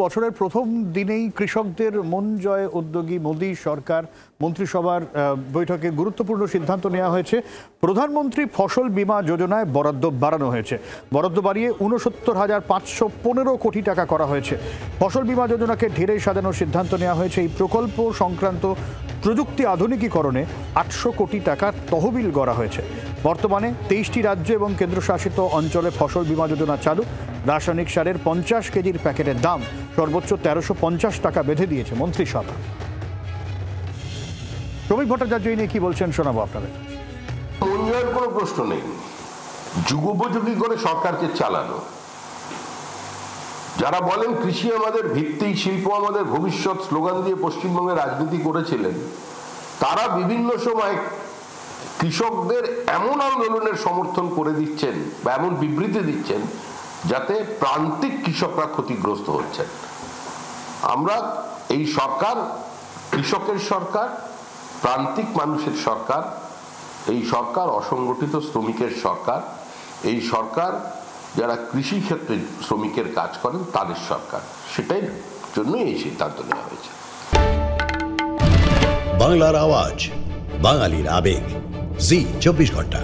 বছরের প্রথম দিনেই কৃষকদের মন জয় উদ্যোগী মোদী সরকার মন্ত্রিসভার বৈঠকে গুরুত্বপূর্ণ সিদ্ধান্ত নেওয়া হয়েছে। প্রধানমন্ত্রী ফসল বীমা যোজনায় বরাদ্দ বাড়ানো হয়েছে। বরাদ্দ বাড়িয়ে ৬৯,৫১৫ কোটি টাকা করা হয়েছে। ফসল বীমা যোজনাকে ঢেলে সাজানোর সিদ্ধান্ত নেওয়া হয়েছে। এই প্রকল্প সংক্রান্ত প্রযুক্তি আধুনিকীকরণে ৮০০ কোটি টাকার তহবিল গড়া হয়েছে। বর্তমানে ২৩টি রাজ্য এবং কেন্দ্রশাসিত অঞ্চলে ফসল বীমা যোজনা চালু। রাসায়নিক সারের ৫০ কেজির প্যাকেটের দাম সর্বোচ্চ ১৩৫০ টাকা বেঁধে দিয়েছে মন্ত্রিসভা। শ্রমিক ভট্টাচার্য নিয়ে কি বলছেন শোনাবো আপনাদের। মূল্যায়নের কোনো প্রশ্ন নেই, যুগোপযোগী করে সরকারকে চালানো। যারা বলেন কৃষি আমাদের ভিত্তি, শিল্প আমাদের ভবিষ্যৎ স্লোগান দিয়ে পশ্চিমবঙ্গে রাজনীতি করেছিলেন, তারা বিভিন্ন সময় কৃষকদের এমন আন্দোলনের সমর্থন করে দিচ্ছেন বা এমন বিবৃতি দিচ্ছেন যাতে প্রান্তিক কৃষকরা ক্ষতিগ্রস্ত হচ্ছেন। আমরা এই সরকার কৃষকের সরকার, প্রান্তিক মানুষের সরকার, এই সরকার অসংগঠিত শ্রমিকের সরকার, এই সরকার যারা কৃষি ক্ষেত্রে শ্রমিকের কাজ করেন তাদের সরকার। সেটাই জন্যই এই সিদ্ধান্ত নেওয়া হয়েছে। বাংলার আওয়াজ, বাঙালির আবেগ, জি ২৪ ঘন্টা।